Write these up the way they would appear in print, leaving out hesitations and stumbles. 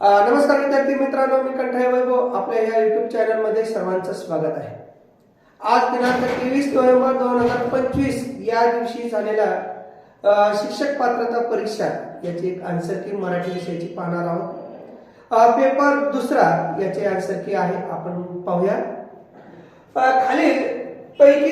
नमस्कार विद्यार्थी मित्रांनो, मी कंठाई वैभव आपल्या या YouTube चॅनलमध्ये सर्वांचं स्वागत आहे. आज दिनांक 23 नोव्हेंबर 2025 या दिवशी झालेल्या शिक्षक पात्रता परीक्षा याची एक आन्सर की मराठी विषयाची पाहणार आहोत. पेपर दुसरा याचे आन्सर की आहे आपण पाहूया. खालीलपैकी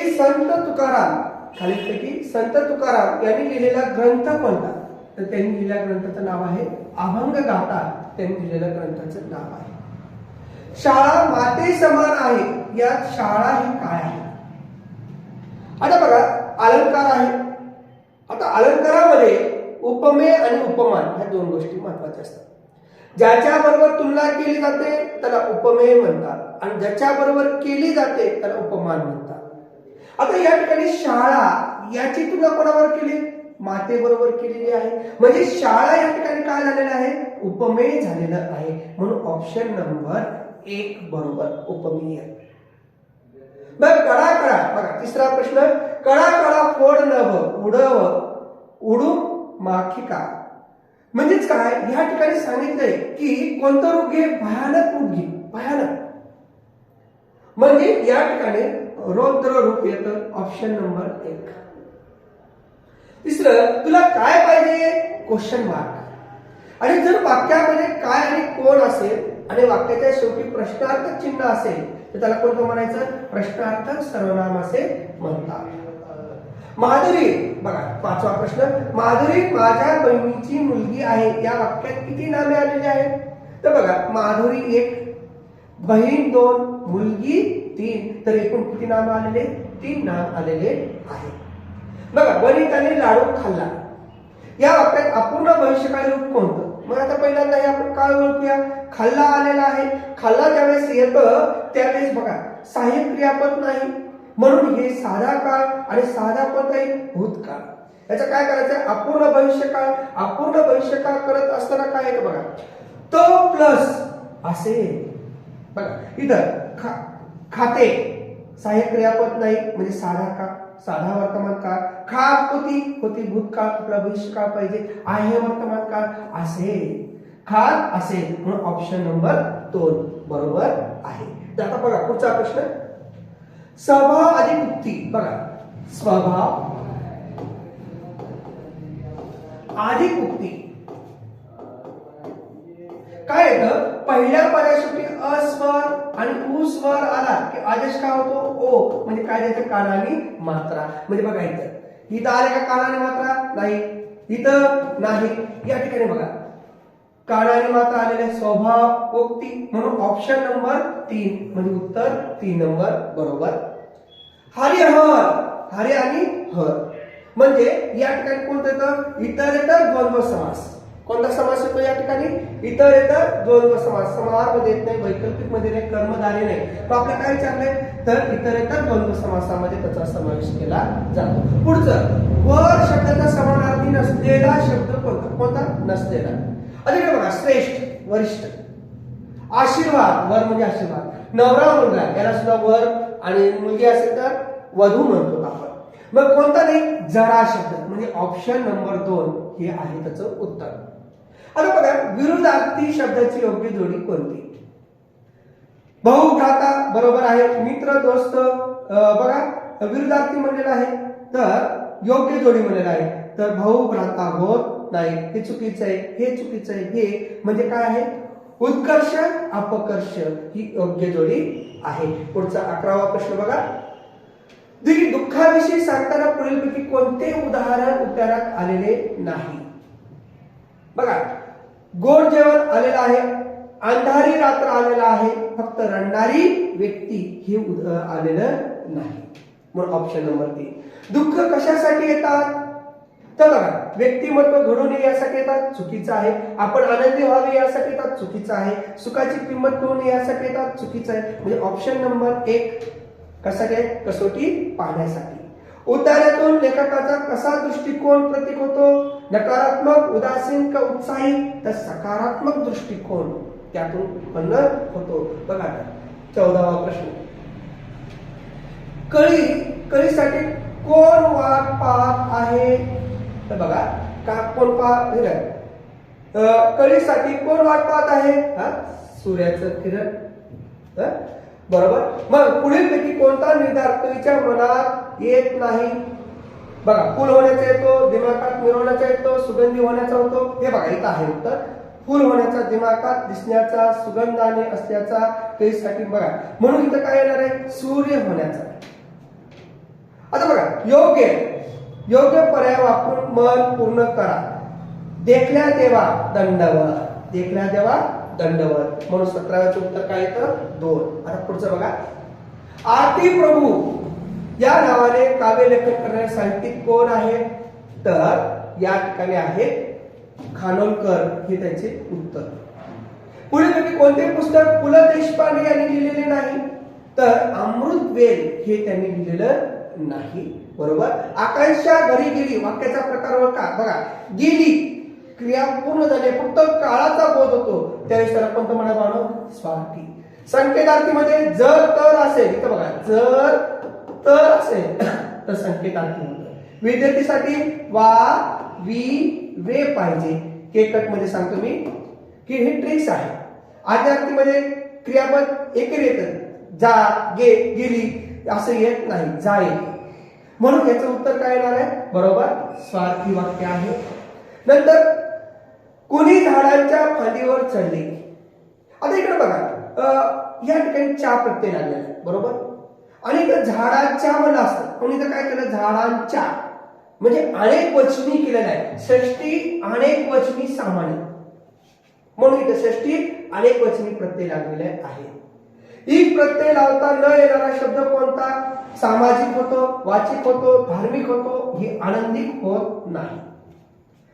संत तुकाराम यांनी लिहिलेला ग्रंथ कोणता? तर त्यांनी लिहिलेल्या ग्रंथाचं नाव आहे अभंग गाथा. त्यांनी लिहिलेल्या ग्रंथाचं नाव आहे शाळा माते समान आहे. यात शाळा ही काय आहे? आता बघा, अलंकार आहे. आता अलंकारामध्ये उपमेय आणि उपमान ह्या दोन गोष्टी महत्वाच्या असतात. ज्याच्या बरोबर तुलना केली जाते त्याला उपमेय म्हणतात आणि ज्याच्या बरोबर केली जाते त्याला उपमान म्हणतात. आता या ठिकाणी शाळा याची तुलना कोणावर केली? माते बरोबर केलेली आहे. म्हणजे शाळा या ठिकाणी काय झालेलं आहे? उपमेय झालेलं आहे. म्हणून ऑप्शन नंबर 1 बरोबर उपमेय. मग कडा कडा बघा, तिसरा प्रश्न. कडा कडा फोड नभ उडून माखिका. म्हणजेच काय या ठिकाणी सांगितलंय की कोणतं रूप घे? भयानक रूप घे. भयानक म्हणजे या ठिकाणी रौद्र रूप येतं. Option number 1. तिसरं, तुला काय पाहिजे? Question mark. आणि जर वाक्यामध्ये काय आणि कोण असेल आणि वाक्याच्या शेवटी प्रश्नार्थक चिन्ह असेल तर त्याला कोणतं म्हणायचं? प्रश्नार्थक सर्वनाम असे म्हणतात. माधुरी बघा, 5वा प्रश्न. माधुरी माझ्या बहिणीची मुलगी आहे. या वाक्यात किती नामे आलेली आहेत? तर बघा, माधुरी 1, बहीण 2, मुलगी 3, तर एकूण किती नाम आलेले? 3 नाम आलेले आहे. बघा, वनिताने लाडू खाल्ला. या वाक्यात अपूर्ण भविष्यकाळी रूप कोणतं? मग आता पहिल्यांदा हे आपण काय ओळखूया? खाल्ला आलेला आहे. खाल्ला ज्यावेळेस येतं त्यावेळेस बघा सहाय्यक क्रियापद नाही, म्हणून हे साधा काळ आणि साधा कोणताही भूतकाळ. याचं काय करायचं? अपूर्ण भविष्यकाळ. अपूर्ण भविष्यकाळ करत असताना काय येतं बघा, तो प्लस असे. बघा इथं खाते सहाय्यक क्रियापद नाही म्हणजे साधा काळ, साधा वर्तमान काळ. खात होती भूतकाळ, आपला भविष्यकाळ पाहिजे. आहे वर्तमान काळ असे. खात असेल म्हणून ऑप्शन नंबर 2 बरोबर आहे. तर आता बघा पुढचा प्रश्न. स्वभाव अधिक उक्ती. बघा, स्वभाव अधिक उक्ती काय येतं? पहिल्या पाऱ्यासाठी अस्वर आणि उ स्वर आला की आदेश काय होतो? ओ. म्हणजे काय द्यायचं? काना आणि मात्रा. म्हणजे बघा इथं आले का काना आणि मात्रा? नाही. इथं नाही. या ठिकाणी बघा काना आणि मात्रा आलेले. स्वभाव उक्ती म्हणून ऑप्शन नंबर 3 म्हणजे उत्तर 3 नंबर बरोबर. हरी आणि हर म्हणजे या ठिकाणी कोणतं येतं? इतर येतं द्वंद्व समास. कोणता समास येतो या ठिकाणी? इतर येतं द्वंद्व समास. समाहार मध्ये येत नाही, वैकल्पिक मध्ये नाही, कर्मधारी नाही. तर आपल्याला काय विचारलंय? तर इतर येतं द्वंद्व समासामध्ये त्याचा समावेश केला जातो. पुढचं, वर शब्दाचा समानार्थी नसलेला शब्द कोणता? नसलेला. अधिक बघा, श्रेष्ठ वरिष्ठ. आशीर्वाद वर म्हणजे आशीर्वाद. नवरा मुलगा याला सुद्धा वर आणि मुलगी असेल तर वधू म्हणतो आपण. मग कोणता नाही? जरा शब्द म्हणजे ऑप्शन नंबर 2 हे आहे त्याचं उत्तर. आता बघा, विरुद्धार्थी शब्दाची योग्य जोडी कोणती? भाऊ भ्राता बरोबर आहे. मित्र दोस्त बघा विरुद्धार्थी म्हणलेला आहे तर योग्य जोडी म्हणलेला आहे. तर भाऊ भ्राता होत नाही, हे चुकीचं आहे. हे चुकीचं आहे. हे म्हणजे काय आहे? उत्कर्ष अपकर्ष ही योग्य जोडी आहे. पुढचा 11वा प्रश्न बघा. दुःखाविषयी सांगताना पुढीलपैकी कोणते उदाहरण उत्तरात आलेले नाही? बघा, गोड जेवण आलेलं आहे, अंधारी रात्र आलेला आहे, फक्त रडणारी व्यक्ती हे आलेलं नाही. म्हणून ऑप्शन नंबर 3. दुःख कशासाठी येतात? तर बघा, व्यक्तिमत्व घडून यासाठी येतात, चुकीचं आहे. आपण आनंदी व्हावे यासाठी येतात, चुकीचं आहे. सुखाची किंमत करून यासाठी येतात, चुकीचं आहे. म्हणजे ऑप्शन नंबर 1 कशासाठी? कसोटी पाहण्यासाठी. उतार्यातून लेखकाचा कसा दृष्टिकोन प्रतीक होतो? नकारात्मक, उदासीन का उत्साही? तर सकारात्मक दृष्टिकोन त्यातून उत्पन्न होतो. बघा 14वा प्रश्न. कळीसाठी कोण वाट पाहत आहे? तर बघा, का कोण पाहत? कळीसाठी कोण वाट पाहत आहे? सूर्याचं किरण. बरोबर. मग पुढीलपैकी कोणता निर्धार कवीच्या मनात येत नाही? बघा, फुल होण्याचा येतो, दिमागात मिरवण्याचा येतो, सुगंधी होण्याचा होतो. हे बघा इथं आहे उत्तर. फुल होण्याचा, दिमागात दिसण्याचा, सुगंधाने असल्याचा, कळीसाठी. बघा, म्हणून इथं काय येणार आहे? सूर्य होण्याचा. आता बघा, योग्य पर्याय वापरून मन पूर्ण करा. देखल्या देवा दंडवत. देखल्या देवा दंडवत. म्हणून 17व्याचं उत्तर काय येतं? 2. आता पुढचं बघा, आरती प्रभू या नावाने काव्य लेखन करणारे साहित्यिक कोण आहे? तर या ठिकाणी आहे खानोलकर. हे त्यांचे उत्तर. पुढील कोणते पुस्तक पु ल देशपांडे यांनी लिहिलेले नाही? तर अमृतवेल हे त्यांनी लिहिलेलं नाही. बरोबर. आकांक्षा घरी गेली. वाक्याचा प्रकार ओळखा. बघा, गेली क्रिया पूर्ण झाली, फक्त काळाचा बोध होतो, त्यावेळेस त्याला कोणतं म्हणा बानो? स्वार्थी. संकेतार्थीमध्ये जर तर असेल, इथं बघा, जर तर असेल तर संकेतार्थी होतं. विद्यार्थीसाठी वा वी वे पाहिजे. केकट मध्ये सांगतो मी की हे ट्रिक्स आहे. आज्ञार्थीमध्ये क्रियापद एकेरी येतं. जा, गे, गेली असं येत नाही, जा येते. म्हणून याचं उत्तर काय येणार आहे? बरोबर, स्वार्थी वाक्य आहे. नंतर कुणी झाडांच्या फांदीवर चढले. आता इकडे बघा, या ठिकाणी चा प्रत्यय लागलेला आहे. बरोबर. आणि इथं झाडाच्या म्हणलं असतं, कोणी तर काय केलं? झाडांच्या म्हणजे अनेक वचनी केलेलं आहे. षष्टी अनेक वचनी सामान्य, म्हणून इथं षष्टी अनेक वचनी प्रत्यय लागलेले आहे. एक प्रत्यय लावता न येणारा शब्द कोणता? सामाजिक होतो, वाचिक होतो, धार्मिक होतो, ही आनंदिक होत नाही.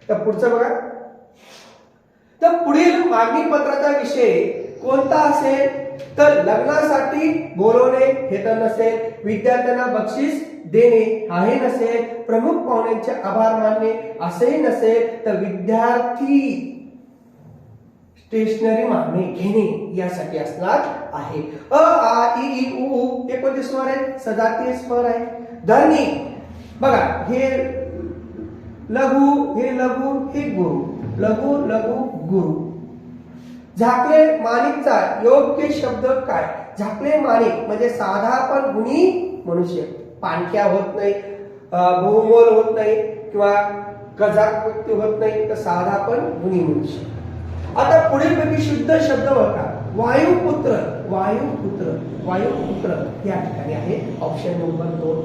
तर पुढचं बघा, तर पुढील मागणी पत्राचा विषय कोणता असेल? तर लग्नासाठी बोलवणे हे तर नसेल, विद्यार्थ्यांना बक्षीस देणे हाही नसेल, प्रमुख पाहुण्यांचे आभार मानणे असेही नसेल, तर विद्यार्थी स्टेशनरी मागणे घेणे यासाठी असणार आहे. अ आ इ ई उ ऊ हे कोणते स्वर आहेत? सजातीय स्वर आहे. धरणी बघा, हे लघु, हे लघु, हे गुरु. लघु लघु गुरु. झाकले माणिकचा योग्य शब्द काय? झाकले माणिक म्हणजे साधा पण गुणी मनुष्य. पाणक्या होत नाही, बहुमोल होत नाही किंवा गजाक व्यक्ती होत नाही, तर साधा पण गुणी मनुष्य. आता पुढील पैकी शुद्ध शब्द ओळखा. वायुपुत्र. वायुपुत्र, वायुपुत्र या ठिकाणी आहे ऑप्शन नंबर 2.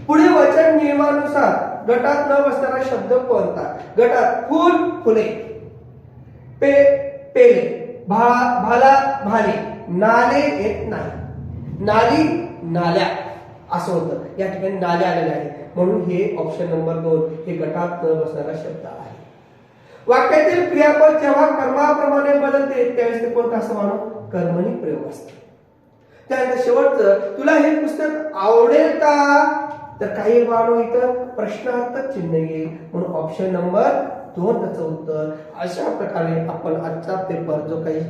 पुढे वचन नियमानुसार गटात न बसणारा शब्द कोणता? गटात फुल, फुले, पेले, भाला, भाले, नाले येत नाही, नाली, नाल्या असं होतं. या ठिकाणी नाल्या आलेले आहे, म्हणून हे ऑप्शन नंबर 2 हे गटात न बसणारा शब्द आहे. वाक्यातील क्रियापद जेव्हा कर्माप्रमाणे बदलते त्यावेळेस ते कोणतं असं म्हणू? कर्मणी प्रयोग असतो. त्यानंतर शेवटचं, तुला हे पुस्तक आवडेल का? तर काही बाळो इथं प्रश्नार्थक चिन्ह येईल, म्हणून ऑप्शन नंबर 2 त्याचं उत्तर. अशा प्रकारे आपण आजचा पेपर जो काही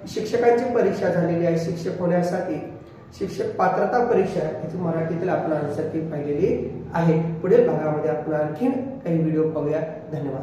शिक्षकांची परीक्षा झालेली आहे, शिक्षक होण्यासाठी शिक्षक पात्रता परीक्षा याची मराठीतील आपण आन्सर की पाहिलेली आहे. पुढील भागामध्ये आपण आणखीन काही व्हिडिओ पाहूया. धन्यवाद.